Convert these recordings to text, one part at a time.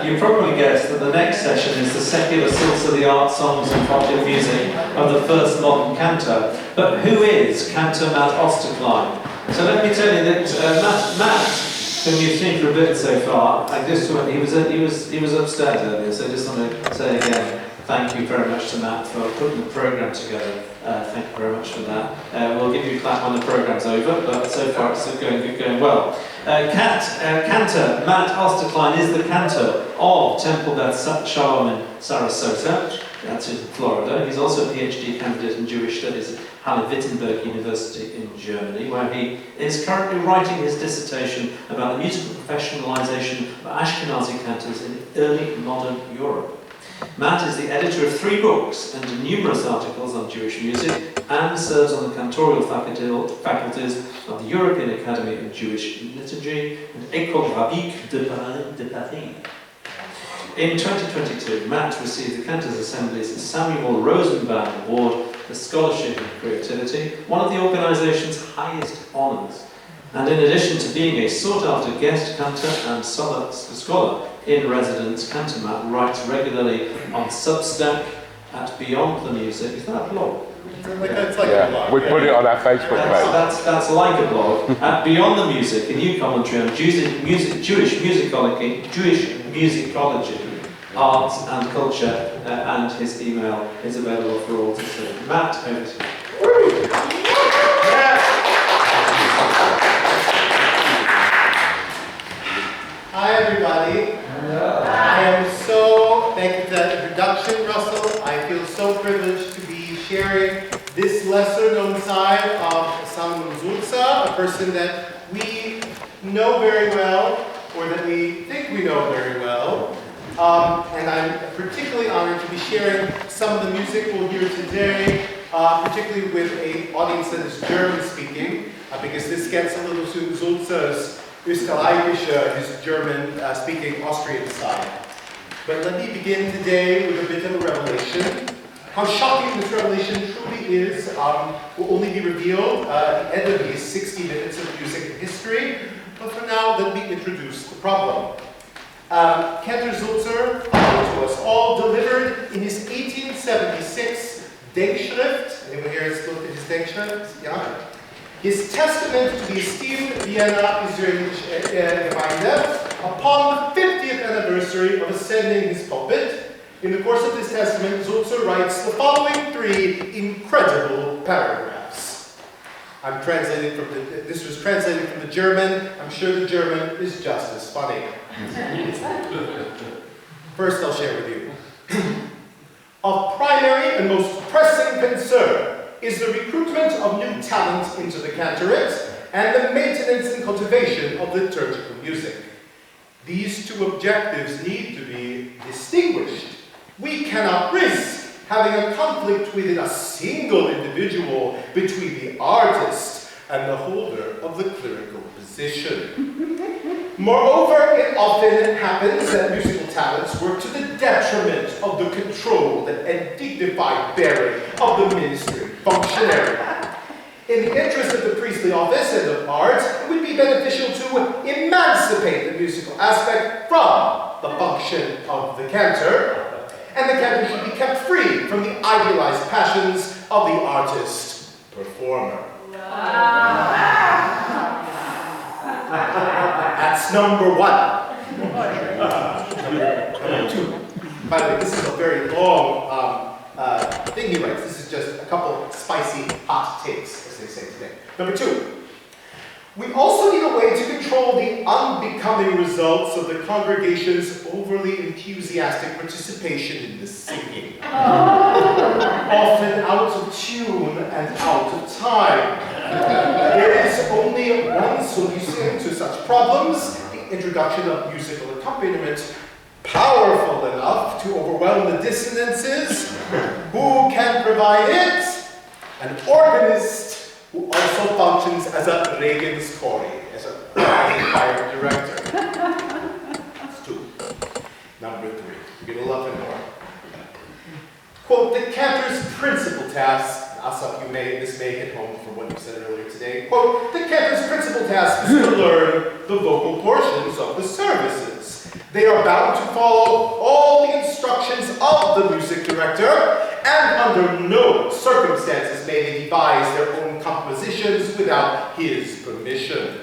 you probably guessed that the next session is the secular Sulzer, the art, songs and popular music of the first modern cantor. But who is Cantor Matt Austerklein? So let me tell you that Matt, whom you've seen for a bit so far, he was upstairs earlier, so I just want to say again, thank you very much to Matt for putting the programme together. Thank you very much for that. We'll give you a clap when the programme's over, but so far it's going well. Cantor Matt Austerklein is the cantor of Temple Beth Shalom in Sarasota. That's in Florida. He's also a PhD candidate in Jewish Studies at Halle-Wittenberg University in Germany, where he is currently writing his dissertation about the musical professionalization of Ashkenazi cantors in early modern Europe. Matt is the editor of 3 books and numerous articles on Jewish music, and serves on the cantorial faculties of the European Academy of Jewish Liturgy and École Rabbinique de Paris. In 2022, Matt received the Cantors Assembly's Samuel Rosenbaum Award for Scholarship and Creativity, one of the organisation's highest honours. And in addition to being a sought-after guest cantor and scholar in residence, Cantor Matt writes regularly on Substack at Beyond the Music. Is that a blog? It's like a blog. We put it on our Facebook page. That's like a blog. At Beyond the Music, a new commentary on Jewish musicology, arts and culture, and his email is available for all to see. Matt, over to you. Hi everybody. Thank you for that introduction, Russell. I feel so privileged to be sharing this lesser-known side of Samuel Sulzer, a person that we know very well, or that we think we know very well. And I'm particularly honored to be sharing some of the music we'll hear today, particularly with an audience that is German-speaking, because this gets a little to Sulzer's Österreichische, his German-speaking Austrian side. But let me begin today with a bit of a revelation. How shocking this revelation truly is will only be revealed at the end of these 60 minutes of music and history. But for now, let me introduce the problem. Cantor Sulzer, to us all, delivered in his 1876 Denkschrift. Anyone here has looked at his Denkschrift? Yeah. His testament to the esteemed Vienna Israelite Gemeinde upon the 50th anniversary of ascending his pulpit. In the course of this testament, Sulzer writes the following 3 incredible paragraphs. This was translated from the German. I'm sure the German is just as funny. First, I'll share with you. Of primary and most pressing concern is the recruitment of new talent into the cantorate and the maintenance and cultivation of liturgical music. These 2 objectives need to be distinguished. We cannot risk having a conflict within a single individual between the artist and the holder of the clerical position. Moreover, it often happens that musical talents work to the detriment of the controlled and dignified bearing of the ministry functionary. In the interest of the priestly office and of art, it would be beneficial to emancipate the musical aspect from the function of the cantor, and the cantor should be kept free from the idealized passions of the artist-performer. That's number 1. Number 2. By the way, this is a very long thing he writes. This is just a couple spicy hot takes, as they say today. Number 2. We also need a way to control the unbecoming results of the congregation's overly enthusiastic participation in the singing. Often out of tune and out of time. There is only one solution to such problems: the introduction of musical accompaniment powerful enough to overwhelm the dissonances. Who can provide it? An organist who also functions as a Regenschori, as a choir director. That's 2. Number 3. You're gonna love it more. Quote, the cantor's principal task, Asaf, this may hit home from what you said earlier today. Quote, the cantor's principal task is to learn the vocal portions of the services. They are bound to follow all the instructions of the music director, and under no circumstances may they devise their own compositions without his permission.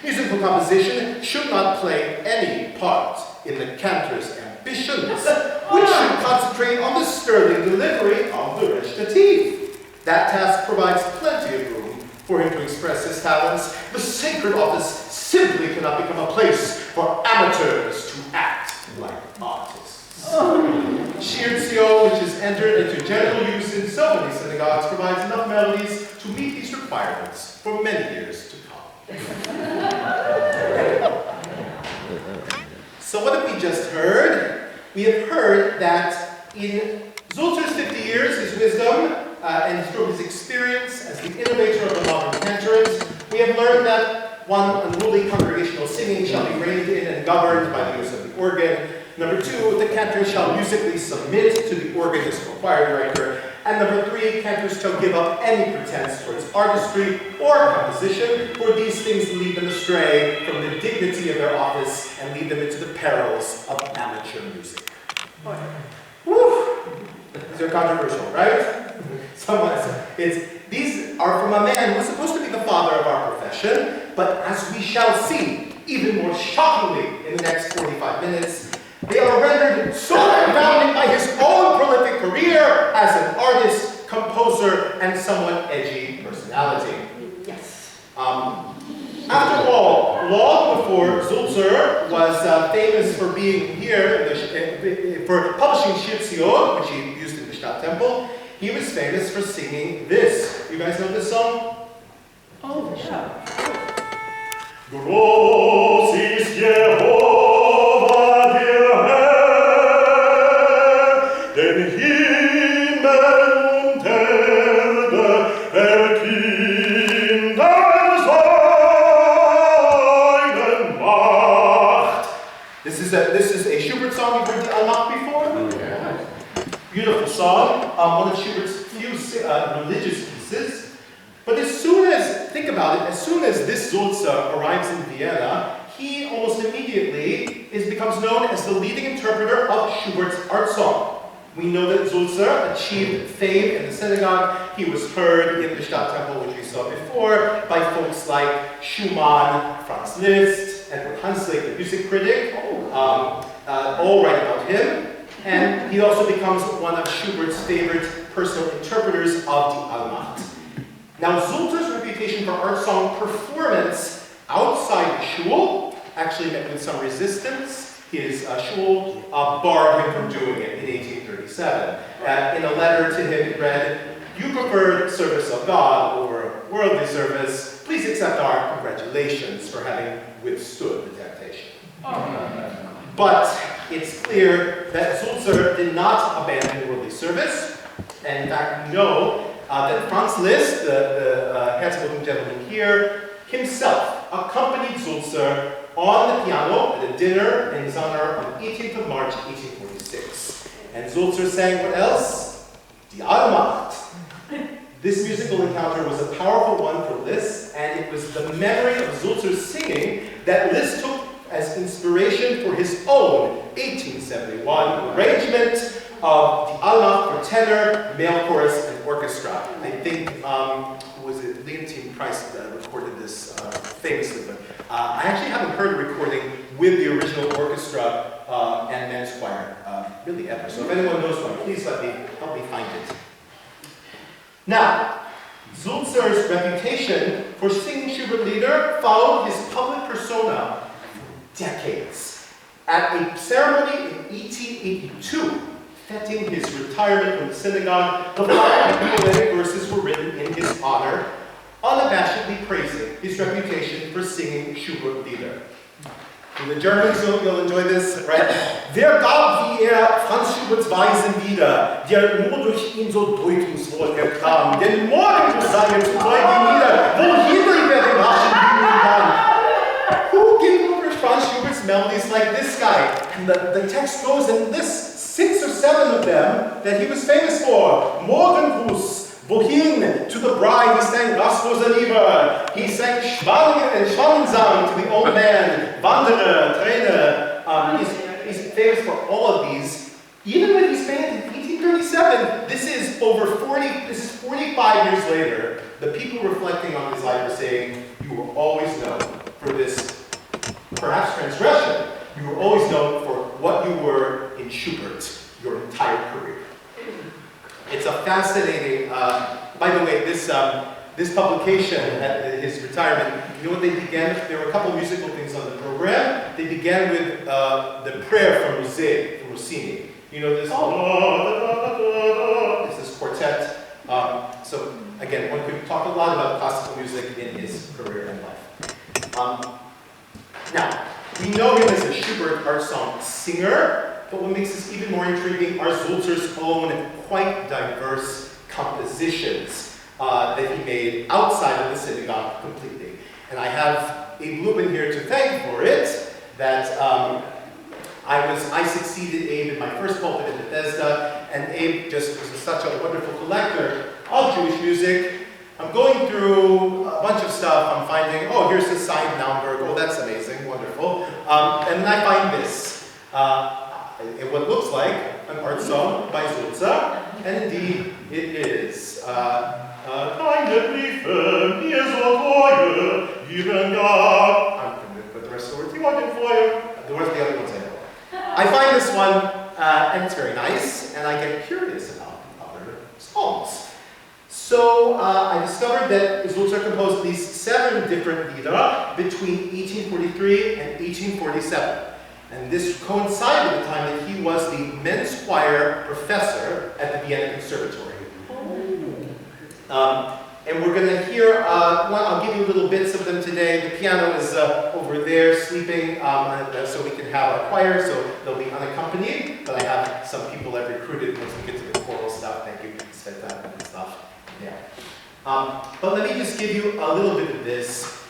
Musical composition should not play any part in the cantor's ambitions, which should concentrate on the sterling delivery of the recitative. That task provides plenty of room for him to express his talents. The sacred office simply cannot become a place for amateurs to act like artists. Shirzio, which is entered into general use in so many synagogues, provides enough melodies to meet these requirements for many years to come. So what have we just heard? We have heard that in Sulzer's 50 years, his wisdom, and through his experience as the innovator of the modern cantors, we have learned that one, unruly congregational singing shall be reined in and governed by the use of the organ. Number two, the cantor shall musically submit to the organist or choir director. And number three, cantors shall give up any pretense towards artistry or composition, for these things lead them astray from the dignity of their office and lead them into the perils of amateur music. Woo! These are controversial, right? These are from a man who is supposed to be the father of our profession, but as we shall see, even more shockingly in the next 45 minutes, they are rendered so confounding by his own prolific career as an artist, composer, and somewhat edgy personality. Yes. After all, long before Sulzer was famous for being here, for publishing Shirzio, which he used in the Stadttempel, he was famous for singing this. You guys know this song? Oh, yeah. Groß ist Jehova der Herr, den Himmel und Erde erklingt seine Macht. This is a Schubert song. You've heard the Allmacht before? Yeah. Beautiful song. One of Schubert's few religious pieces. But as soon as, think about it, as soon as this Sulzer arrives in Vienna, he almost immediately becomes known as the leading interpreter of Schubert's art song. We know that Sulzer achieved fame in the synagogue. He was heard in the Stadttempel, which we saw before, by folks like Schumann, Franz Liszt, Edward Hanslick, the music critic, all write about him. And he also becomes one of Schubert's favorite personal interpreters of the Allmacht. Now, Sulzer's reputation for art song performance outside the shul actually met with some resistance. His shul barred him from doing it in 1837. In a letter to him, it read, "You prefer service of God over worldly service. Please accept our congratulations for having withstood the temptation." But it's clear that Sulzer did not abandon worldly service. And in fact, we know that Franz Liszt, the handsome-looking gentleman here, himself accompanied Sulzer on the piano at a dinner in his honor on the 18th of March, 1846. And Sulzer sang what else? Die Allmacht. This musical encounter was a powerful one for Liszt, and it was the memory of Sulzer's singing that Liszt took as inspiration for his own 1871 arrangement of the Allmacht for tenor, male chorus, and orchestra. I think, was it Leontine Price that recorded this famously, but I actually haven't heard a recording with the original orchestra and men's choir, really ever. So if anyone knows one, please help me find it. Now, Sulzer's reputation for singing Schubert Lieder followed his public persona for decades. At a ceremony in 1882, fetting his retirement from the synagogue, the following poetic verses were written in his honor, unabashedly praising his reputation for singing Schubert Lieder. In the Germans, you'll enjoy this, right? Wer gab wie Franz Schuberts Weisen wieder, der nur durch ihn so deutungsvoll erklang, denn morgen sei zu die Nieder, wohin wer den Raschen blühen kann. Who gave over Franz Schubert's melodies like this guy? And the text goes in this 6 or 7 of them that he was famous for. Morgengruß, wohin? To the bride he sang Rastlose Liebe. He sang Schwanensang to the old man. Wanderer, Träne, He's famous for all of these. Even when he's banned in 1837, this is 45 years later. The people reflecting on his life are saying, you were always known for this, perhaps transgression. You were always known for what you were in Schubert your entire career. It's a fascinating, by the way, this publication at his retirement, you know what they began? There were a couple musical things on the program. They began with the prayer from Rossini. You know this? It's this quartet. So again, one could talk a lot about classical music in his career and life. Now, we know him as a Schubert art song singer, but what makes this even more intriguing are Sulzer's own quite diverse compositions that he made outside of the synagogue completely. And I have Abe Lubin here to thank for it, that I succeeded Abe in my first pulpit in Bethesda, and Abe just was such a wonderful collector of Jewish music. I'm going through a bunch of stuff, I'm finding, oh, here's the signed Naumburg, oh, that's amazing, wonderful. And then I find this, what looks like an art song by Sulzer, and indeed it is. Keine Briefe, mir so teuer, geben gab. I'm going to put the rest of the words in Feuer. The rest of the other ones I know. I find this one, and it's very nice, and I get curious about other songs. So I discovered that Sulzer composed these 7 different lieder between 1843 and 1847. And this coincided with the time that he was the men's choir professor at the Vienna Conservatory. And we're going to hear, I'll give you little bits of them today. The piano is over there sleeping, so we can have a choir, so they'll be unaccompanied. But I have some people I've recruited once we get to the choral stuff. Thank you, Sveta and stuff. Yeah. But let me just give you a little bit of this.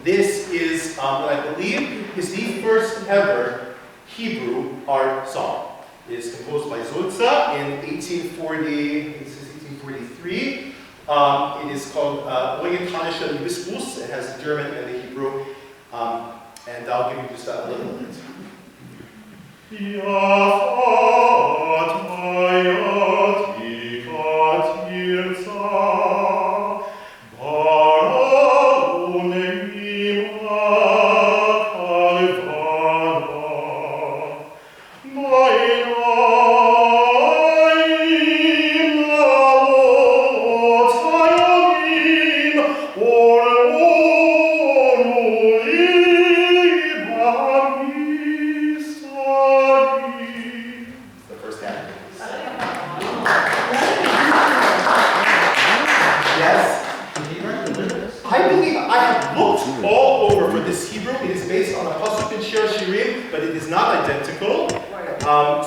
This is what I believe is the first ever Hebrew art song. It is composed by Sulzer in 1843. It is called Orientalischer Liebesgruß. It has the German and the Hebrew. And I'll give you just a little bit.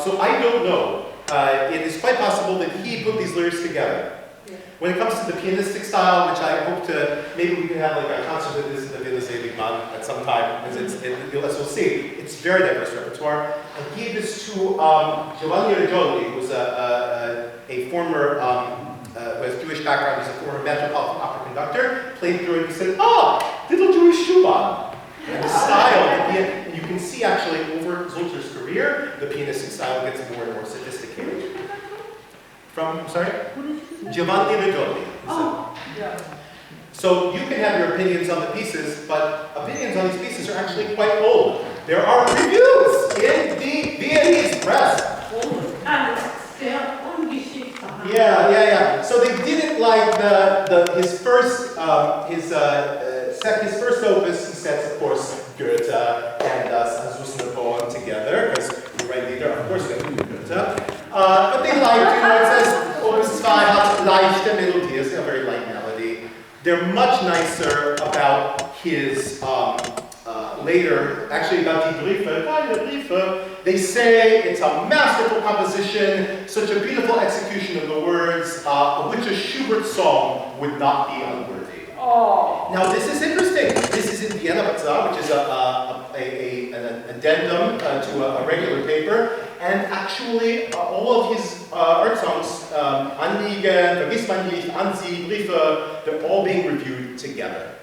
So I don't know. It is quite possible that he put these lyrics together. When it comes to the pianistic style, which I hope to, maybe we can have like a concert with this in the Villa Seligman at some time, as we'll see, it's very diverse repertoire. I gave this to Giovanni Reggioli, who was a former, who has Jewish background, he's a former Metropolitan Opera conductor, played through it, he said, little Jewish Schumann. And the style, and you can see actually over Sulzer's career, the pianistic style gets more and more sophisticated. I'm sorry? Giovanni Reggioli. Yeah. So you can have your opinions on the pieces, but opinions on these pieces are actually quite old. There are reviews in the Viennese press. Yeah. So they didn't like his first opus. He sets, of course, Goethe and Susan poem together, because we write leader, of course, they do Goethe. But they liked, it says Opus 2 hat leichte Melodie, it's a very light melody. They're much nicer about his later, actually about Die Briefe. They say it's a masterful composition, such a beautiful execution of the words, of which a Schubert song would not be unworthy. Now this is interesting. This is in Vienna Bazaar, which is an addendum to a regular paper, and actually all of his art songs, Anliegen, Vergiss mein nicht, Ansie, Briefe, they're all being reviewed together.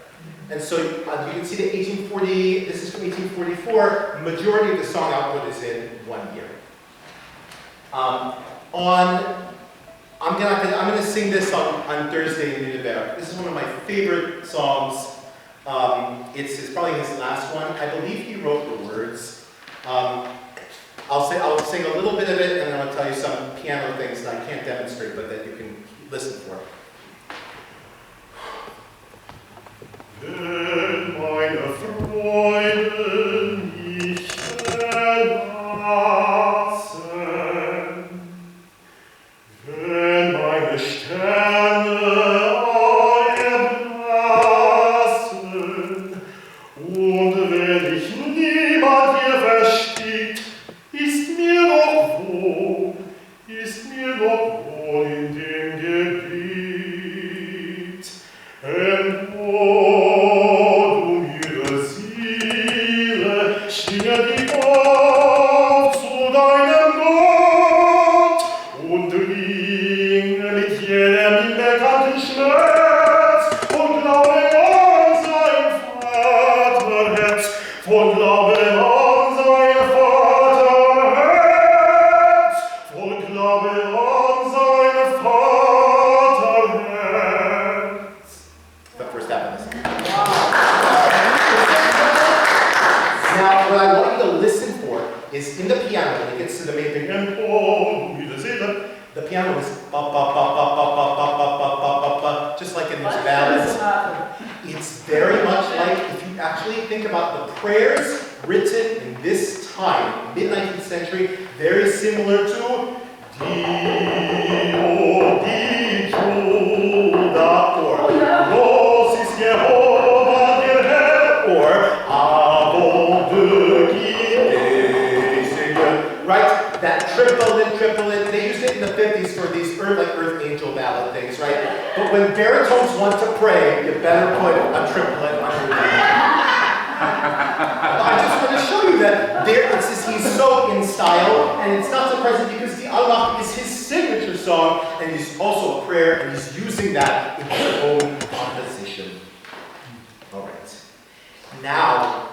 And so you can see the 1840, this is from 1844, majority of the song output is in 1 year. I'm gonna sing this on Thursday in Nürnberg. This is one of my favorite songs. It's probably his last one. I believe he wrote the words. I'll sing a little bit of it, and then I'll tell you some piano things that I can't demonstrate, but that you can listen for. Wenn meine Freunde mich verlassen, wenn meine Sterne erblassen, und wenn ich niemand hier versteht, ist mir noch wohl in dem Gebet. Empor, du müde Seele, schwinge dich auf zu deinem Gott und ringe mit jedem ihm bekannten Schmerz und glaube an sein Vaterherz, von Glaube an sein Vaterherz, von Glaube an sein Vaterherz. The first half of this. Now, what I want you to listen for is in the piano, when it gets to the main thing, the piano is ba ba ba ba ba ba ba ba ba ba ba, just like in these ballads. It's very much like, if you actually think about the prayers written in this time, mid-19th century, very similar to Dio di Giuda, or Los is Jehovah der Herr, or Abo de Seigneur, right? That triplet, they used it in the 50s for these Earth Angel ballad things, right? But when baritones want to pray, you better put a triplet underneath. I just want to show you that he's so in style, and it's not surprising because the Allah is his signature song, and he's also a prayer, and he's using that in his own composition. All right. Now,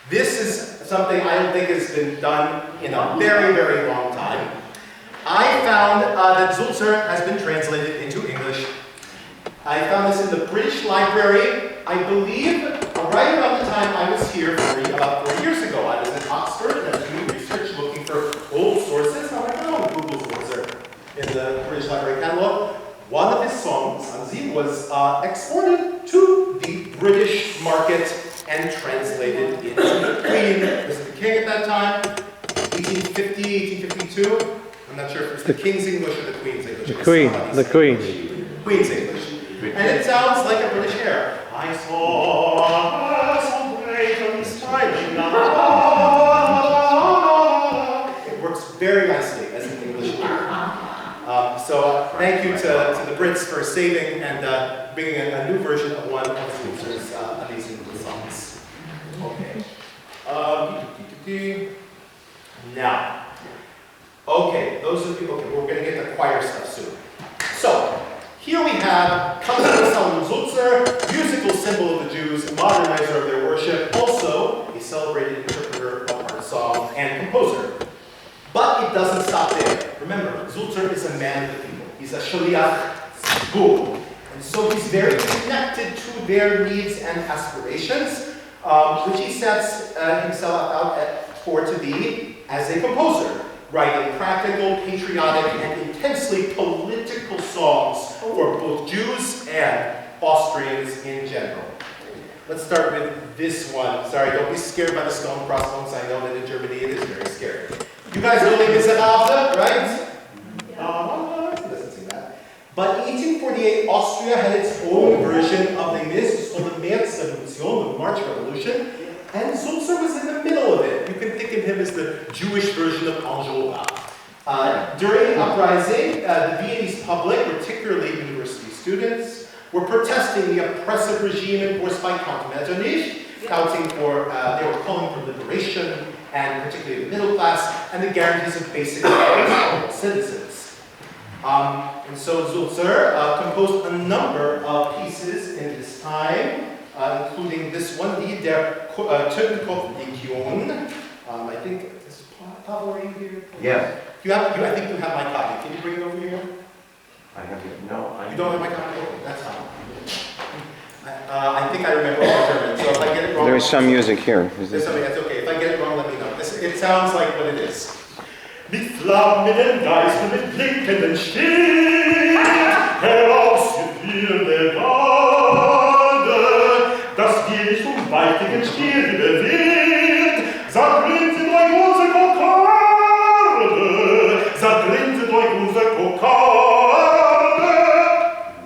this is something I don't think has been done in a very, very long time. I found that Sulzer has been translated into English. I found this in the British Library, I believe, right around the time I was here about 4 years ago. I was in Oxford and I was doing research looking for old sources. I'm like, oh, Google Sulzer in the British Library catalog. One of his songs, Anzi, was exported to the British market and translated into the Queen. Was it the King at that time? 1850, 1852? I'm not sure if it was the King's English or the Queen's English. The Queen. Queen's English. And it sounds like a British air. I saw a vessel break and smiling. It works very nicely as an English air. So thank you to the Brits for saving and bringing a new version of one of Sulzer's amazing songs. Okay. Now, okay, those of you, okay, we're going to get the choir stuff soon. So, here we have Cantor Sulzer, musical symbol of the Jews, modernizer of their worship, also a celebrated interpreter of art song and composer. But it doesn't stop there. Remember, Sulzer is a man of the people. He's a shaliach tzibur. And so he's very connected to their needs and aspirations, which he sets himself out for to be as a composer, writing practical, patriotic, and intensely political songs for both Jews and Austrians in general. Let's start with this one. Sorry, don't be scared by the stone crossbones. I know that in Germany it is very scary. You guys know Les Miserables, right? He doesn't sing that. But in 1848, Austria had its own version of Les Mis. It's called the Märzrevolution, the March Revolution. And Sulzer was in the middle of it. You can think of him as the Jewish version of Enjolras. During the uprising, the Viennese public, particularly university students, were protesting the oppressive regime enforced by Count Metternich, they were calling for liberation, and particularly the middle class, and the guarantees of basic rights for all citizens. And so Sulzer composed a number of pieces in this time. including this one Lied, der Tönnenkopf-Legion. I think, is Pavel, are you here? Yes. I think you have my copy. Can you bring it over here? I have it. No, I You don't have my copy? Okay, that's fine. I think I remember all German, so if I get it wrong... There is some music here. Is There's this? something that's okay. If I get it wrong, let me know. It sounds like what it is. Mit flammenden Geisten, mit blinkenden Stirn, herausgeführt der Garde, das dir nicht weichigen Stirn bewegt, sagt grinset euch unser Kokarde, sagt grinset euch unser Kokarde.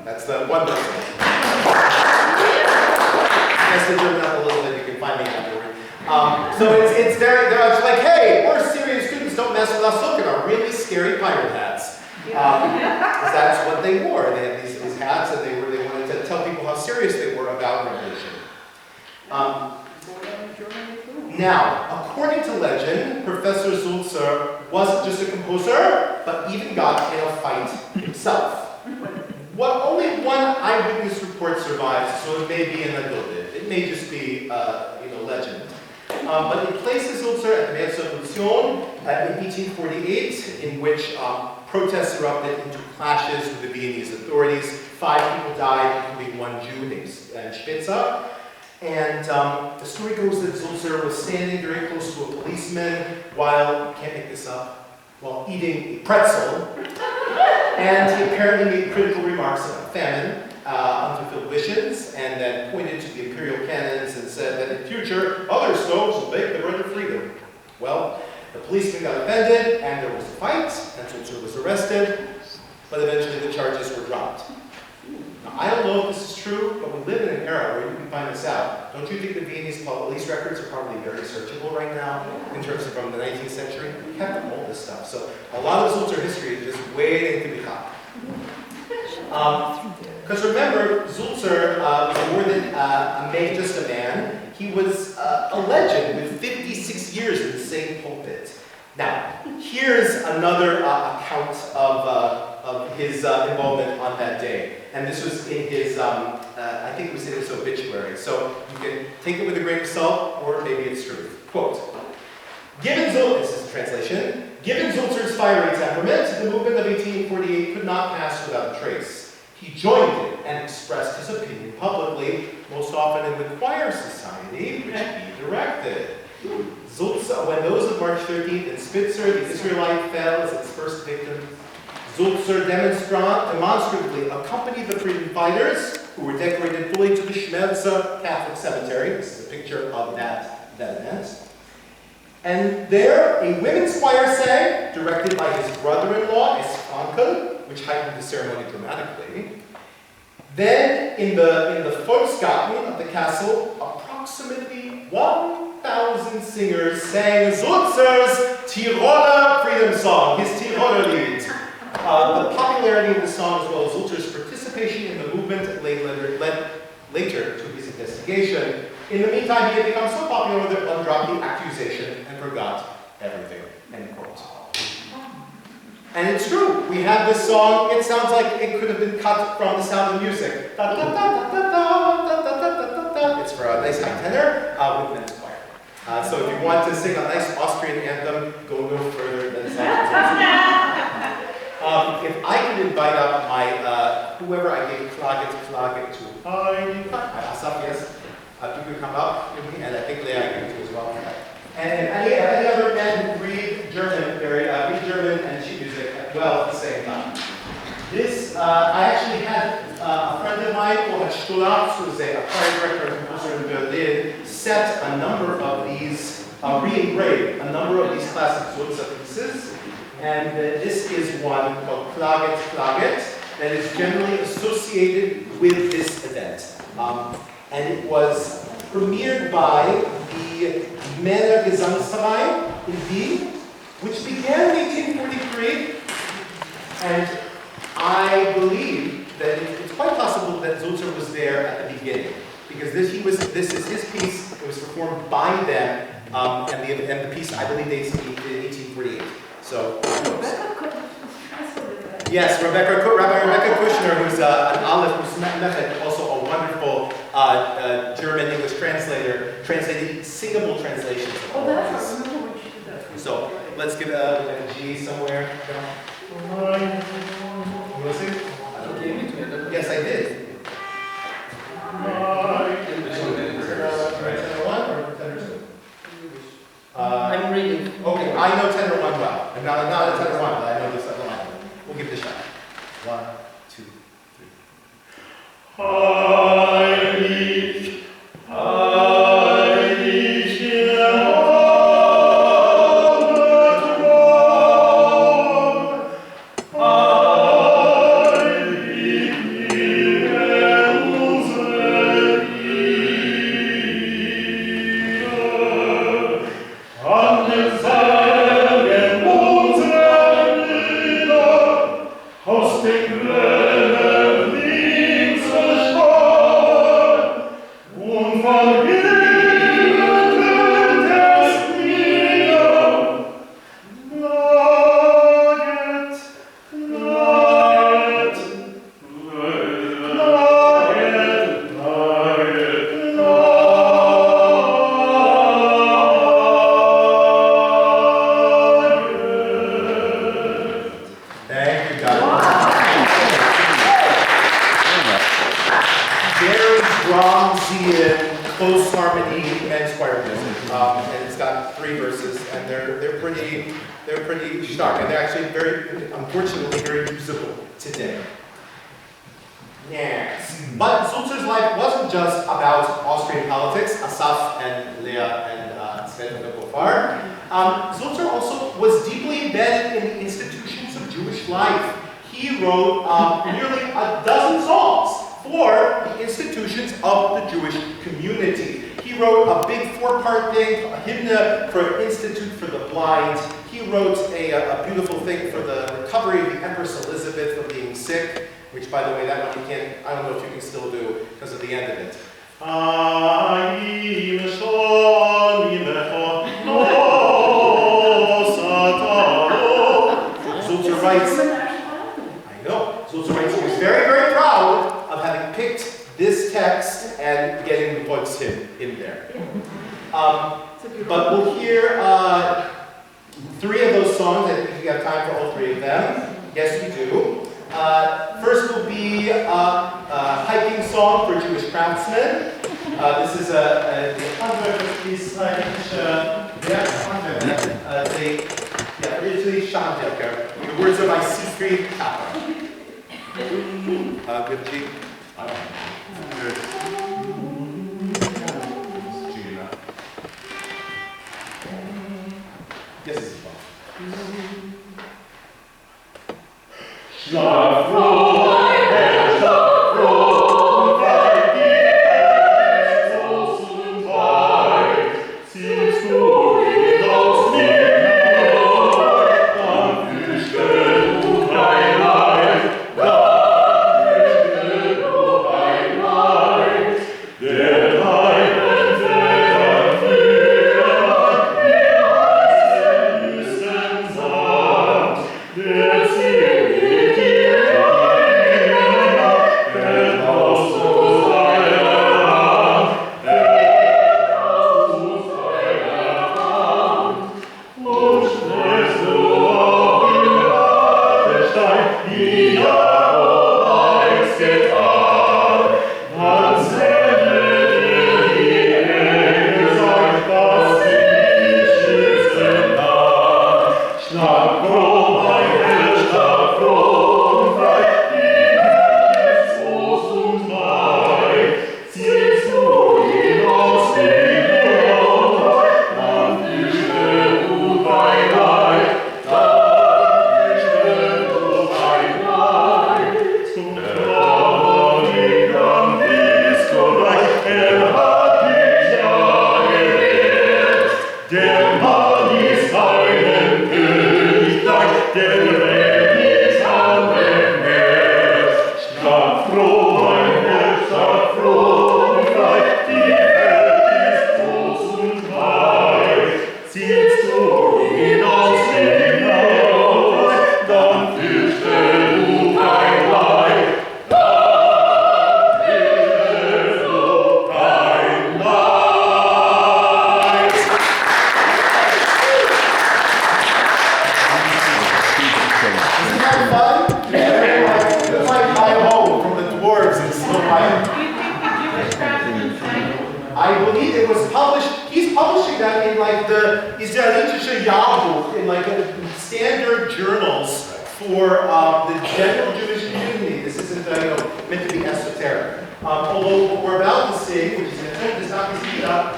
That's the one verse. That's the German up a little bit. You can find me afterward. So it's very, it's like, hey, we're serious students, don't mess with us. Look at our really scary pirate hats. Because that's what they wore. They had these hats, and they wanted to tell people how serious they were about revolution. Now, according to legend, Professor Sulzer wasn't just a composer, but even got in a fight himself. Only one eyewitness report survives, so it may be in a little bit. It may just be, legend. But it places Sulzer at the März Revolution in 1848, in which protests erupted into clashes with the Viennese authorities. 5 people died, including one Jew named Spitzer. And the story goes that Sulzer was standing very close to a policeman while, can't make this up, while eating a pretzel. And he apparently made critical remarks about famine, unfulfilled wishes, and then pointed to the imperial cannons and said that in future, other stoves will bake the bread of freedom. Well, the policeman got offended, and there was a fight, and Sulzer was arrested, but eventually the charges were dropped. Now, I don't know if this is true, but we live in an era where you can find this out. Don't you think the Viennese police records are probably very searchable right now, in terms of from the 19th century? We have all this stuff, so a lot of Sulzer history is just waiting to be caught. Because remember, Sulzer was more than just a man. He was a legend with 56 years in the same pulpit. Now, here's another account of his involvement on that day. And this was in his, I think it was in his obituary. So you can take it with a grain of salt, or maybe it's truth. Quote, this is a translation, given Sulzer's fiery temperament, the movement of 1848 could not pass without a trace. He joined it and expressed his opinion publicly, most often in the choir society, which he directed. Sulzer, when those of March 13th in Spitzer, the Israelite, fell as its first victim, Sulzer demonstratively accompanied the freedom fighters, who were decorated fully to the Schmelze Catholic Cemetery. This is a picture of that event. And there, a women's choir sang, directed by his brother-in-law, Austerklein, which heightened the ceremony dramatically. Then, in the Volksgarten of the castle, approximately 1,000 singers sang Sulzer's Tiroler freedom song, his Tiroler Lied. The popularity of the song, as well as Sulzer's participation in the movement, led later to his investigation. In the meantime, he had become so popular that one dropped the accusation and forgot everything. End quote. And it's true. We have this song. It sounds like it could have been cut from The Sound of Music. It's for a nice high tenor with men's choir. So if you want to sing a nice Austrian anthem, go no further than Sound of Music. If I could invite up my whoever I gave Klaget to Asaf, yes. You could come up with me, and I think Leah can too as well. And any other men who read German, read German and sheet music as well at the same time. This, I actually had a friend of mine, Johann Stolz, who is a choir director and composer in Berlin, set a number of these, re-engrave a number of these classic Sulzer pieces. And this is one called Klaget, Klaget, that is generally associated with this event. And it was premiered by the Männer Gesangsverein in Wien, which began in 1843. And I believe that it's quite possible that Sulzer was there at the beginning, because this is his piece. It was performed by them, and the piece I believe dates in 1848. So. Yes, Rabbi Rebecca Kushner, who's an Aleph, who's also a wonderful German English translator, translated singable translations of all That's these. right. Remember when she did that? So let's give a G somewhere. You want to see? Yes, I did. Tenor 1 or tenor 2? I'm reading. Okay, I know tenor 1 well. I'm not a tenor 1, but I know this other line. We'll give it a shot. 1, 2, 3. Heilig, heilig, der close harmony men's choir music, and it's got 3 verses, and they're pretty stark, and they're actually unfortunately very usable today. Yes, but Sulzer's life wasn't just about Austrian politics, Asaf and Leah and Sven and Gofar. Sulzer also was deeply embedded in the institutions of Jewish life. He wrote nearly a dozen songs for the institutions of the Jewish community. He wrote a big 4-part thing, a hymn for Institute for the Blind. He wrote a beautiful thing for the recovery of the Empress Elizabeth from being sick, which, by the way, that one you can't, I don't know if you can still do because of the end of it. Sulzer writes, Sulzer writes, he was very, very proud of having picked this text and getting the Volks hymn in there. But we'll hear 3 of those songs. I think we have time for all 3 of them. Yes, we do. First will be a hiking song for Jewish craftsmen. This is the originally Schandelker. The words are by Siegfried Kappa. Good G. Good. Yes, this is fun. Schlaf wohl, schlaf wohl, weil die Welt so weit, ziehst du hinaus mir, dann fürchte du kein Leid, der deinen Vätern früher im Wüsten sagt, der zieht it was published, he's publishing that in like the Israelitische Jahrbuch, in like standard journals for the general Jewish community. This isn't meant to be esoteric. Although what we're about to see, which is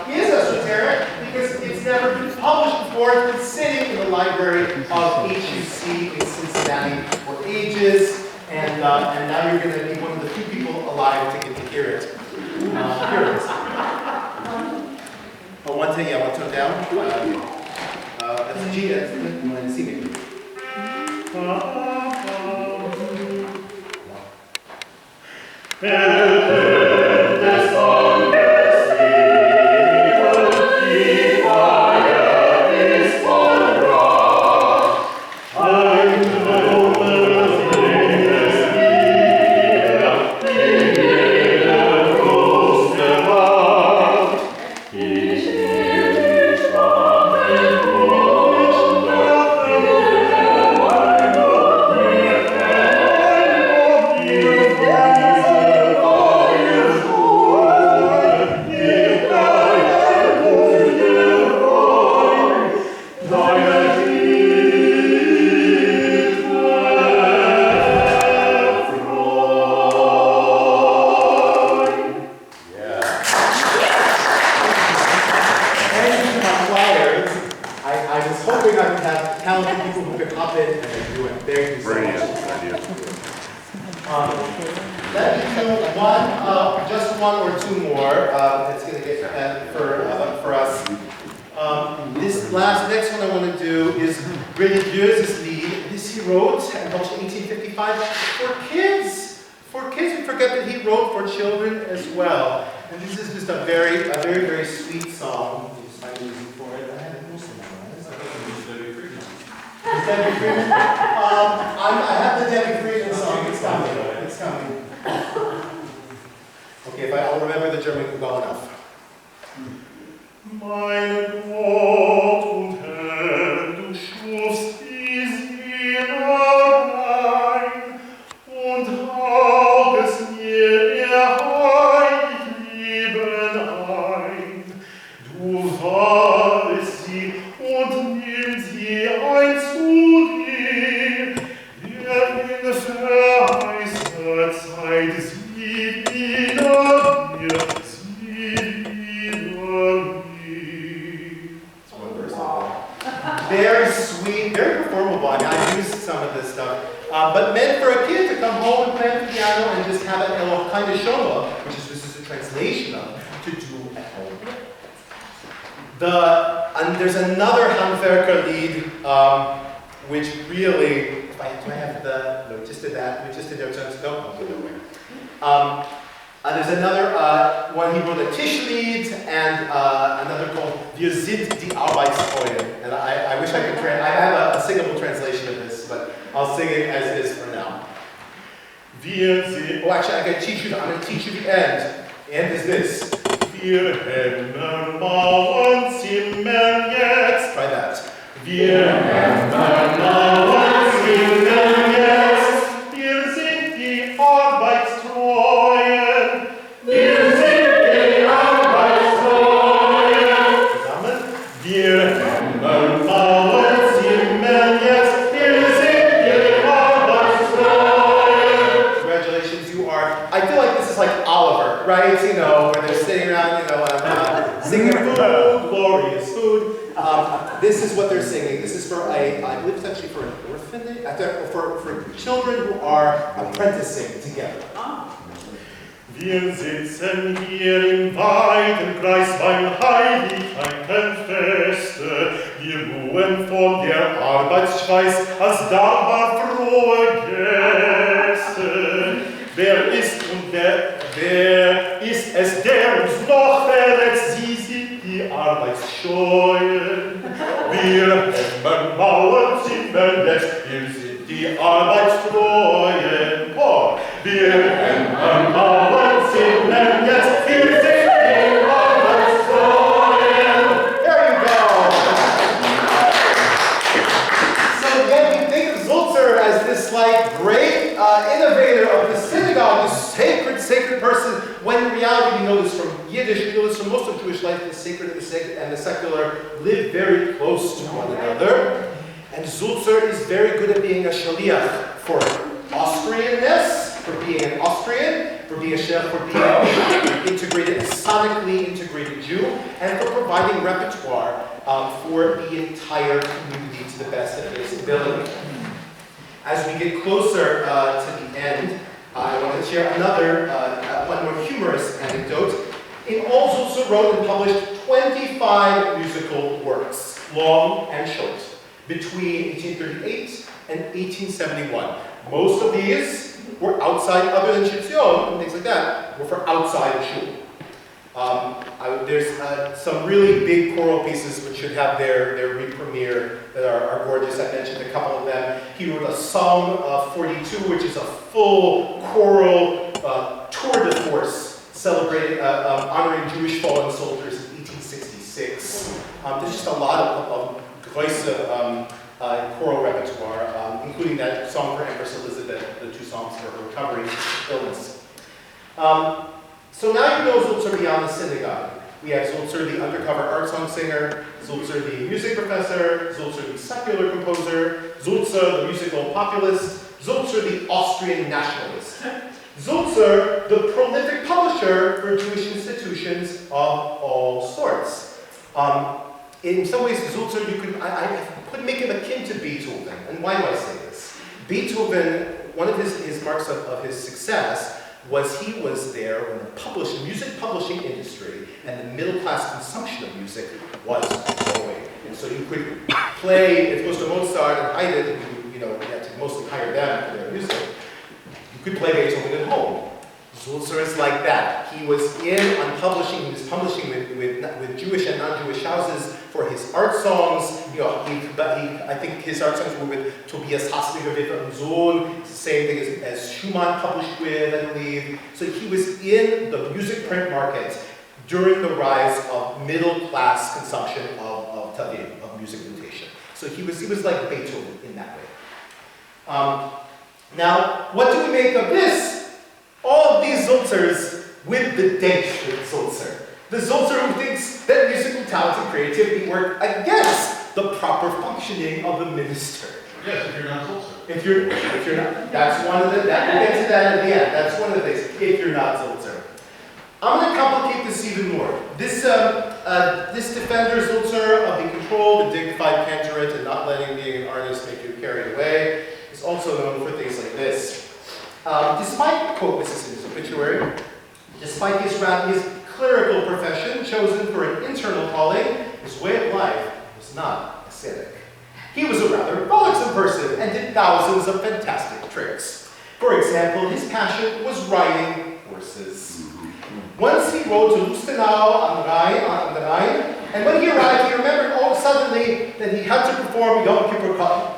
is esoteric because it's never been published before. It's been sitting in the library of HUC in Cincinnati for ages, and now you're going to be one of the few people alive to get to hear it. Here it is. Oh, one tone down. That's a G. That's the C maybe. Next one I want to do is Religieuses Lied. This he wrote in 1855 for kids. For kids, we forget that he wrote for children as well. And this is just a very, very sweet song. Just find music for it. I had it mostly memorized. Debbie Freeman. I have the Debbie Freeman song. It's coming. It's coming. Okay, if I'll remember the German well enough. Mein Gott und Herr, du schufst die Seele rein und haugest mir ihr heilig Leben ein. Du wahrest sie und nimmst sie ein zu dir, der in verheißter Zeit sie wieder mir, Very sweet, very performable. I mean, I've used some of this stuff. But meant for a kid to come home and play the piano and just have a kind of show, which is this is a translation of, to do at home. There's another Handwerker Lied, which really, do I have the, no, just did that, we just did that, there's another one he wrote a Tischlied, and another called Wir sind die Arbeitstreue. And I wish I could I have a singable translation of this, but I'll sing it as is for now. Oh, actually, I'm going to teach you the end. The end is this. Wir hämmern, Mauern, zimmern jetzt. Try that. Wir hämmern, Mauern, zimmern jetzt. Wir sind die Arbeitstreuen. Wir sind die Arbeitstreuen. Zusammen. Wir hämmern, Mauern, zimmern jetzt. Wir sind die Arbeitstreuen. Congratulations, you are. I feel like this is like Oliver, right? You know, where they're sitting around, singing food, glorious food. This is what they're singing. This is for I believe it's actually for an orphanage, for children who are apprenticing together. Wir sitzen hier im weiten Kreis beim Heiligkeitenfeste. Wir ruhen von der Arbeitsschweiß als dankbar frohe Gäste. Wer ist es, der uns noch verletzt? Sie sind die Arbeitsscheuen. Wir hämmern, Mauern, zimmern jetzt. Wir sind die Arbeitstreuen. Oh, wir hämmern, Mauern, zimmern jetzt. Wir sind die Arbeitstreuen. There you go. So again, we think of Sulzer as this like great innovator of the synagogue, this sacred person, when in reality we know this from Yiddish, we know this from most of Jewish life, the sacred and the secular live very close to one another. And Sulzer is very good at being a shaliach for Austrianness, for being an Austrian, for being a chef, for being an integrated, sonically integrated Jew, and for providing repertoire for the entire community to the best of his ability. As we get closer to the end, I want to share another, one more humorous anecdote. In all, Sulzer wrote and published 25 musical works, long and short, between 1838 and 1871. Most of these were outside, other than Shitzion and things like that, were for outside of Shul. There's some really big choral pieces which should have their re-premiere that are gorgeous. I mentioned a couple of them. He wrote a Psalm 42, which is a full choral tour de force celebrating, honoring Jewish fallen soldiers in 1866. There's just a lot of große choral repertoire, including that song for Empress Elizabeth, the two songs for her recovery illness. So now you know Sulzer beyond the synagogue. We have Sulzer, the undercover art song singer, Sulzer, the music professor, Sulzer, the secular composer, Sulzer, the musical populist, Sulzer, the Austrian nationalist. Sulzer, the prolific publisher for Jewish institutions of all sorts. In some ways, Sulzer, I could make him akin to Beethoven. And why do I say this? Beethoven, one of his marks of his success was he was there when the music publishing industry and the middle class consumption of music was growing. And so you could play, if it was to Mozart and Haydn, you had to mostly hire them for their music. You could play Beethoven at home. Sulzer is like that. He was on publishing, he was publishing with Jewish and non-Jewish houses for his art songs. I think his art songs were with Tobias Hasliger, Weber and Sohn. It's the same thing as Schumann published with, I believe. So he was in the music print market during the rise of middle-class consumption of tavim, of music notation. So he was like Beethoven in that way. Now, what do we make of this? All of these Sulzers with the Dench Sulzer. The Sulzer who thinks that musical talent and creativity work against the proper functioning of the minister. Yes, if you're not Sulzer. If you're not, that's one of the, we'll get to that at the end. That's one of the things, if you're not Sulzer. I'm going to complicate this even more. This defender Sulzer of the controlled and dignified Cantor and not letting being an artist make you carried away is also known for things like this. Despite, quote, this is in his obituary, despite his clerical profession chosen for an internal calling, his way of life was not ascetic. He was a rather frolicsome person and did thousands of fantastic tricks. For example, his passion was riding horses. Once he rode to Lustenau on the Rhine, and when he arrived, he remembered all suddenly that he had to perform Yom Kippur Cotton.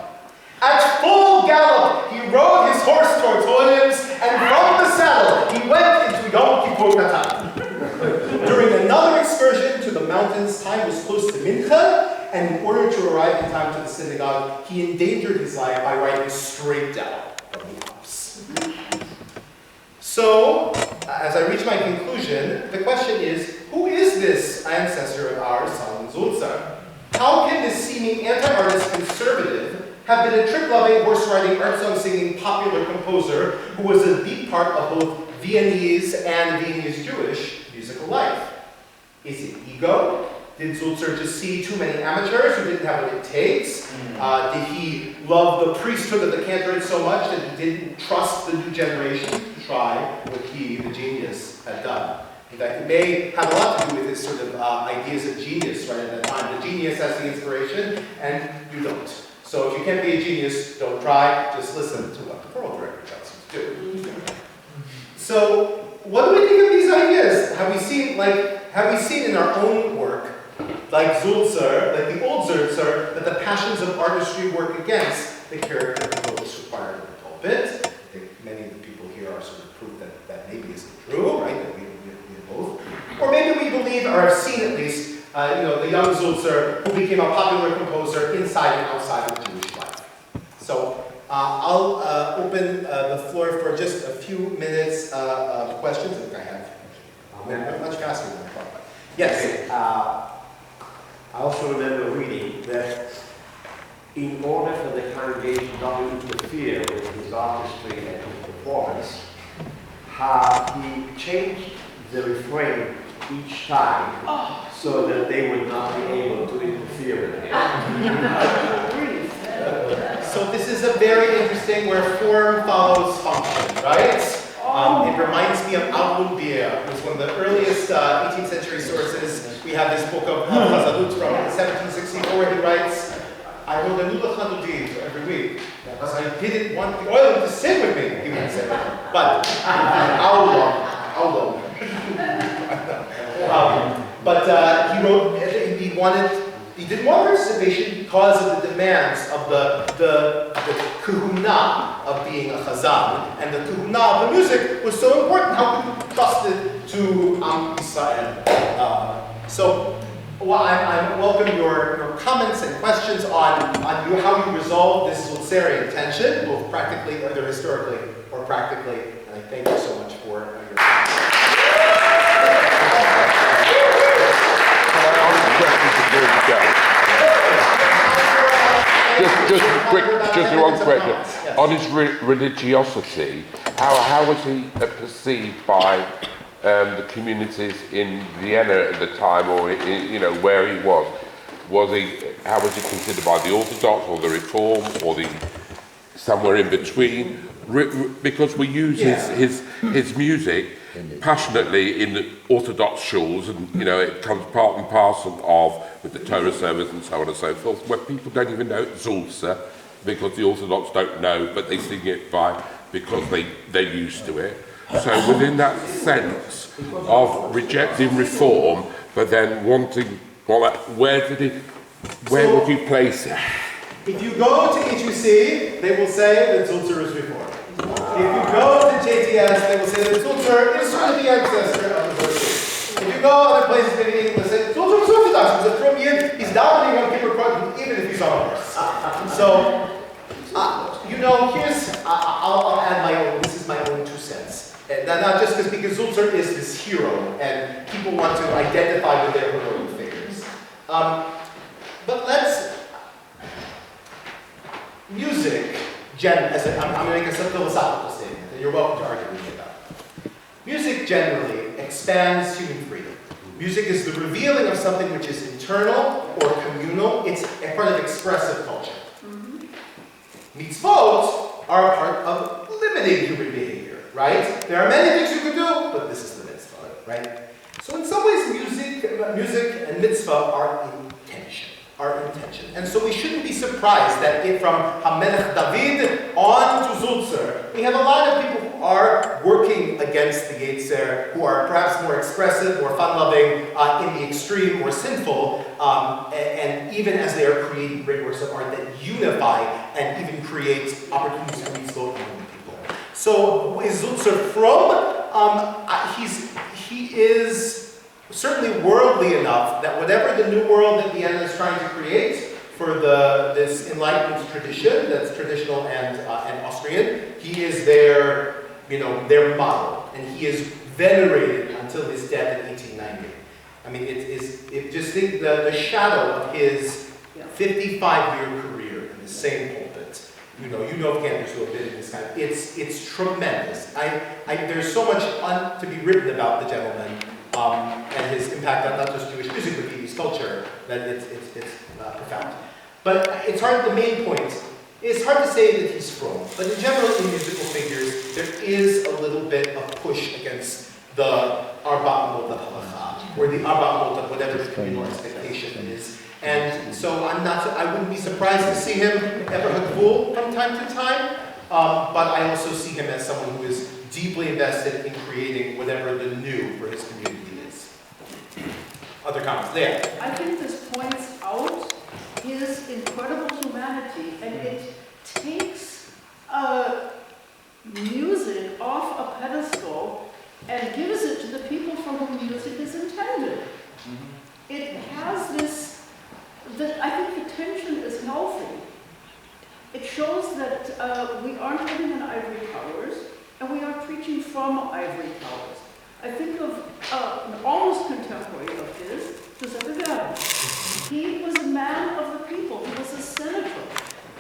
At full gallop, he rode his horse towards Williams, and from the saddle, he went into Yom Kippur Katan. During another excursion to the mountains, time was close to Mincha, and in order to arrive in time to the synagogue, he endangered his life by riding straight down from the Alps. So, as I reach my conclusion, the question is, who is this ancestor of ours, Solomon Sulzer? How can this seeming anti-artist conservative have been a trick-loving, horse-riding, art-song-singing, popular composer who was a deep part of both Viennese and Viennese Jewish musical life? Is it ego? Did Sulzer just see too many amateurs who didn't have what it takes? Did he love the priesthood of the Cantors so much that he didn't trust the new generation to try what he, the genius, had done? In fact, it may have a lot to do with his sort of ideas of genius right at that time. The genius has the inspiration, and you don't. So if you can't be a genius, don't try, just listen to what the choral director tells you to do. So what do we think of these ideas? Have we seen in our own work, like Sulzer, like the old Sulzer, that the passions of artistry work against the character and focus required in the pulpit? I think many of the people here are sort of proof that that maybe isn't true, right? That we both. Or maybe we believe, or have seen at least, the young Sulzer who became a popular composer inside and outside of Jewish life. So I'll I'll open the floor for just a few minutes of questions. I think I have. Went much faster than I thought. Yes. I also remember reading that in order for the congregation not to interfere with his artistry and his performance, he changed the refrain each time so that they would not be able to interfere with him. So this is a very interesting where form follows function, right? It reminds me of Al-Mulbiya, who was one of the earliest 18th century sources. We have this book of Hazalut from 1764 where he writes, I wrote a Lula Chanudin for every week because I didn't want the oil to sit with me, he would say. But, how long? But he wrote, he didn't want participation because of the demands of the kahuna of being a chazan, and the kahuna of the music was so important how we trusted to Israel. Well, I welcome your comments and questions on how you resolve this Sulzerian tension, both practically, either historically or practically, and I thank you so much for your comments. Just one question. Yes. On his religiosity, how was he perceived by the communities in Vienna at the time, or where he was? How was he considered by the Orthodox or the Reform or the somewhere in between? Because we use his music passionately in the Orthodox schools, and it comes part and parcel of with the Torah service and so on and so forth, where people don't even know it's Sulzer because the Orthodox don't know, but they sing it because they're used to it. So within that sense of rejecting reform, but then wanting, where would you place it? If you go to ECA, they will say that Sulzer is reform. If you go to JTS, they will say that Sulzer is sort of the ancestor of the Sulzer. If you go other places, they will say Sulzer is Orthodox. He's a from Yid. He's dominating on Kippur Krug, even if he's on a horse. So, I'll add my own. This is my own 2 cents. And not just because Sulzer is this hero, and people want to identify with their heroic figures. But music, I'm going to make some philosophical statement, and you're welcome to argue with me about it. Music generally expands human freedom. Music is the revealing of something which is internal or communal. It's a part of expressive culture. Mitzvot are a part of limiting human behavior, right? There are many things you can do, but this is the mitzvah, right? So in some ways, music and mitzvah are intention. And so we shouldn't be surprised that from HaMelech David on to Sulzer, we have a lot of people who are working against the Yetzer, who are perhaps more expressive, more fun-loving, in the extreme, more sinful, and even as they are creating great works of art that unify and even create opportunities for mitzvot among people. So is Sulzer from? He is certainly worldly enough that whatever the new world that Vienna is trying to create for this Enlightenment tradition that's traditional and Austrian, he is their model, and he is venerated until his death in 1890. I mean, just think the shadow of his 55-year career in the same pulpit. You know Cantors who have been in this kind of. It's tremendous. There's so much to be written about the gentleman. And his impact on not just Jewish music, but Yiddish culture, that it's profound. But it's hard, the main point, it's hard to say that he's from, but in general, in musical figures, there is a little bit of push against the Arba Amot HaHalacha, or the Arba Amot, whatever the communal expectation is. And so I wouldn't be surprised to see him ever Hakvul from time to time, but I also see him as someone who is deeply invested in creating whatever the new for his community is. Other comments? There. I think this points out his incredible humanity, and it takes music off a pedestal and gives it to the people for whom music is intended. It has this, I think the tension is healthy. it shows that we aren't living in ivory towers, and we are preaching from ivory towers. I think of an almost contemporary of his, Giuseppe Verdi. He was a man of the people. He was a senator.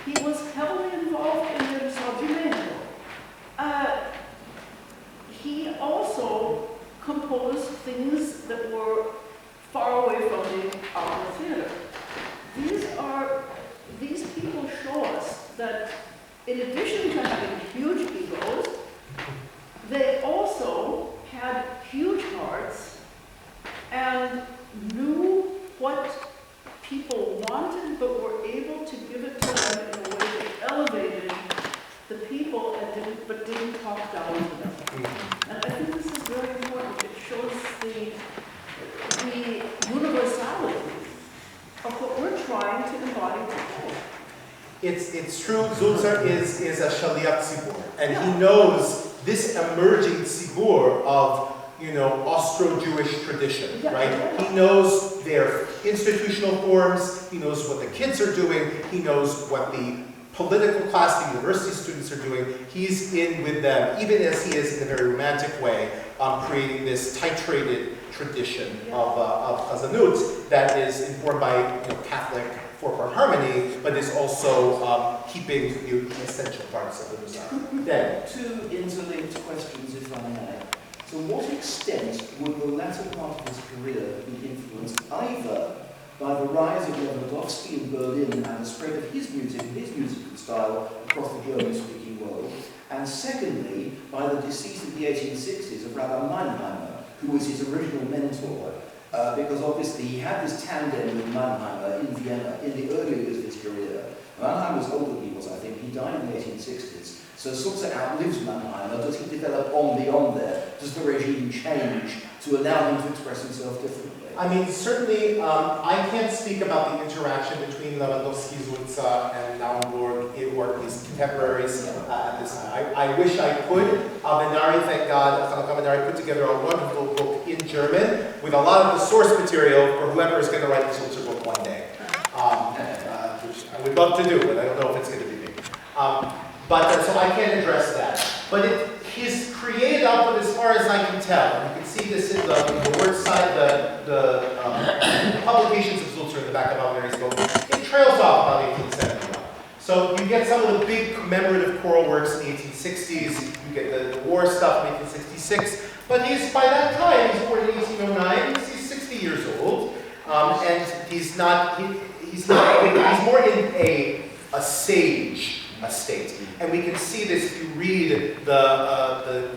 He was heavily involved in the Risorgimento. He also composed things that were far away from the art of theater. These people show us that in addition to having huge egos, they also had huge hearts and knew what people wanted, but were able to give it to them in a way that elevated the people but didn't talk down to them. And I think this is very important. It shows the universality of what we're trying to embody today. It's true, Sulzer is a Shaliach Tzibur, and he knows this emerging Tzibur of, Austro-Jewish tradition, right? He knows their institutional forms, he knows what the kids are doing, he knows what the political class, the university students are doing. He's in with them, even as he is in a very romantic way, creating this titrated tradition of Chazanut that is informed by Catholic four-part harmony, but is also keeping the essential parts of the Messiah. Then, two interlinked questions, if I may. To what extent would the latter part of his career be influenced either by the rise of Lewandowski in Berlin and the spread of his music and his musical style across the German-speaking world, and secondly, by the decease in the 1860s of Rabbi Mannheimer, who was his original mentor, because obviously he had this tandem with Mannheimer in Vienna in the early years of his career. Mannheimer was older than he was, I think. He died in the 1860s. So Sulzer outlives Mannheimer. Does he develop on beyond there? Does the regime change to allow him to express himself differently? I mean, certainly, I can't speak about the interaction between Lewandowski, Sulzer, and Naumburg or his contemporaries at this time. I wish I could. Benari, thank God, Benari put together a wonderful book in German with a lot of the source material for whoever is going to write the Sulzer book one day. Which I would love to do, but I don't know if it's going to be me. So I can't address that. But he's created output as far as I can tell. You can see this in the word side, the publications of Sulzer in the back of Alveri's book. It trails off about 1871. So you get some of the big commemorative choral works in the 1860s. You get the war stuff in 1866. But he's, by that time, he's born in 1809. He's 60 years old. And he's more in a sage state. And we can see this if you read the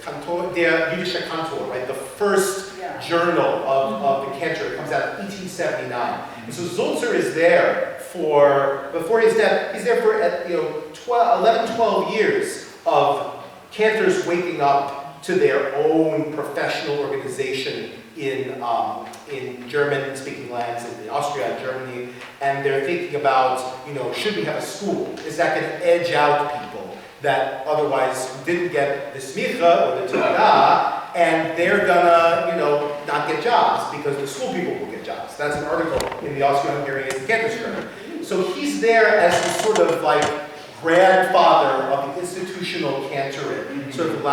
Cantor, der Jüdische Cantor, right? The first journal of the Cantor. It comes out in 1879. And so Sulzer is there before his death, he's there for 11, 12 years of Cantors waking up to their own professional organization in German-speaking lands, in Austria and Germany, and they're thinking about, should we have a school? Is that going to edge out people that otherwise didn't get the smicha or the tivada, and they're gonna, not get jobs because the school people will get jobs? That's an article in the Austro-Hungarian Cantors Journal. So he's there as the sort of like grandfather of the institutional cantoring, sort of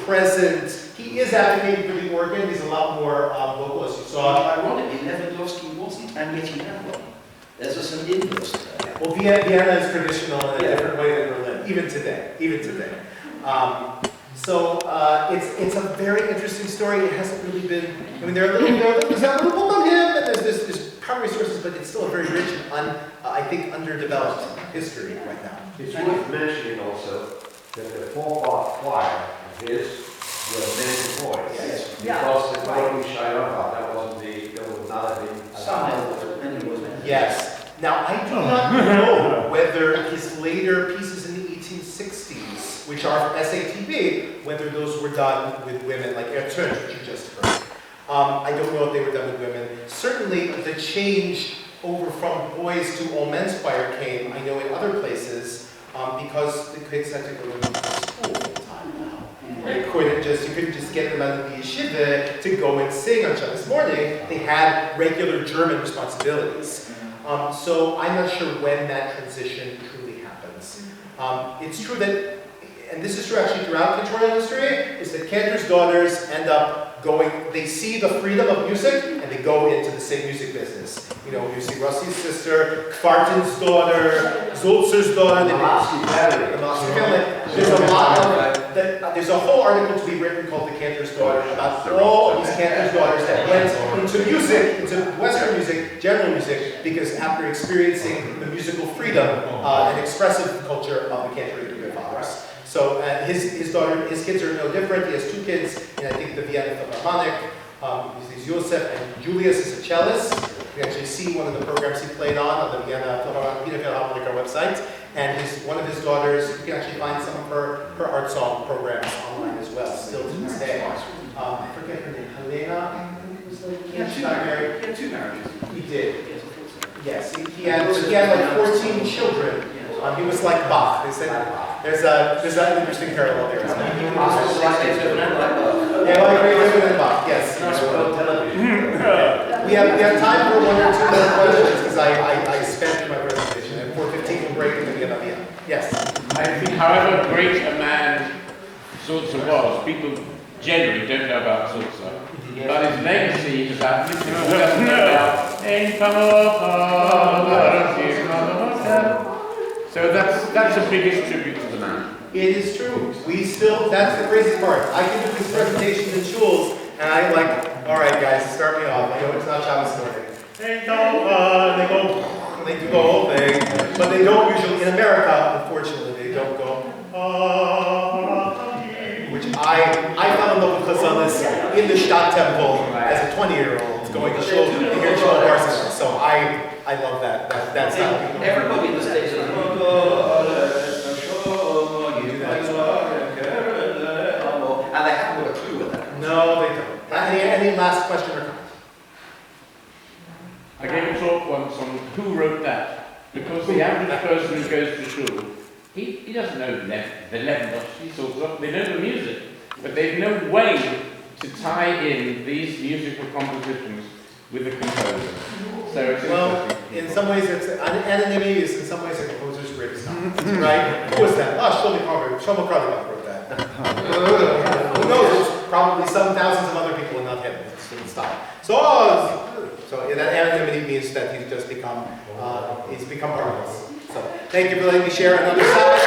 present. He is advocating for the organ. He's a lot more vocal, as you saw. Ironically, Lewandowski wasn't, and yet he had one. There's just an inverse there. Well, Vienna is traditional in a different way than Berlin, even today. It's a very interesting story. It hasn't really been. There's that little book on him, and there's primary sources, but it's still a very rich and I think underdeveloped history right now. It's worth mentioning also that the four-part choir of his were men and boys. Yes. Because the Golden Shayova, that would not have been. Yes. Now, I do not know whether his later pieces in the 1860s, which are SATB, whether those were done with women, like Ertön, which you just heard. I don't know if they were done with women. Certainly, the change over from boys to all men's choir came, I know, in other places, because the kids had to go to school full time now. You couldn't just get them out of the yeshiva to go and sing on Shabbos morning. They had regular German responsibilities. So I'm not sure when that transition truly It's true that, and this is true actually throughout cantorial history, is that Cantor's daughters end up going, they see the freedom of music and they go into the same music business. You know, you see Rossi's sister, Kvartin's daughter, Sulzer's daughter, the Master family. There's a lot of, there's a whole article to be written called The Cantor's Daughter about all of these Cantor's daughters that went into music, into Western music, general music, because after experiencing the musical freedom and expressive culture of the Cantor of their fathers. So his kids are no different. He has two kids, and I think the Vienna Philharmonic. He's Josef, and Julius is a cellist. You can actually see one of the programs he played on the Vienna Philharmonic website. And one of his daughters, you can actually find some of her art song programs online as well, still to this day. I forget her name, Helena. He had two marriages. He did. Yes, he had like 14 children. He was like Bach. They said there's an interesting parallel there. Yeah, like Beethoven and Bach. Yes. We have time for one or two more questions because I spent my presentation. And 4:15 we'll break and then we have a Yes. I think, however great a man Sulzer was, people generally don't know about Sulzer. But his legacy is that who doesn't know about so that's the biggest tribute to the man. It is true. That's the crazy part. I can do these presentations in shuls, and I'm like, all right, guys, start me off. I know it's not Shabbos morning. They do the whole thing, but they don't usually, in America, unfortunately, they don't go, which I fell in love with Chassanis in the Stadt Temple as a 20-year-old, going to shul to hear Shmuel Barson. So I love that. That's how everybody in the States is and they haven't got a clue with that. No, they don't. Any last question or comment? I gave a talk once on who wrote that, because the average person who goes to shul, he doesn't know the Lewandowski, they know the music, but they've no way to tie in these musical compositions with the composer. So it's interesting. In some ways, anonymity is in some ways a composer's greatest talent, right? Who was that? Shlomo Karloff wrote that. Who knows? There's probably some thousands of other people and not him. It's style. So that anonymity means that he's just become part of us. So thank you for letting me share another side.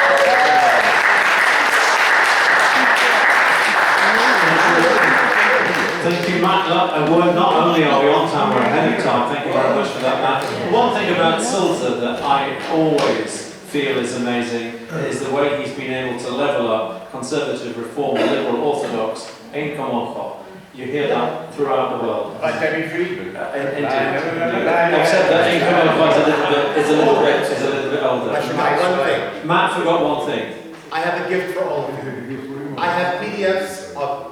Thank you, Matt. Not only are we on time, we're ahead of time. Thank you very much for that, Matt. One thing about Sulzer that I always feel is amazing is the way he's been able to level up conservative, reform, liberal, orthodox, in Comonfort. You hear that throughout the world. Like Debbie Friedman. Indeed. Except that in Comonfort is a little bit older. I forgot one thing. Matt forgot one thing. I have a gift for all of you. I have PDFs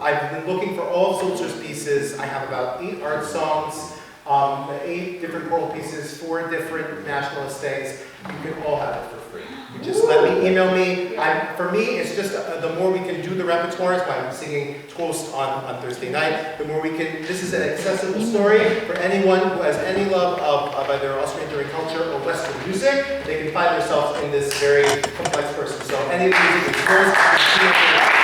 I've been looking for all of Sulzer's pieces. I have about 8 art songs, 8 different choral pieces, 4 different national estates. You can all have it for free. You just email me. For me, it's just the more we can do the repertoires, while I'm singing Toast on Thursday night, the more we can, this is an accessible story for anyone who has any love of either Austrian during culture or Western music. They can find themselves in this very complex person. So any of the music is yours.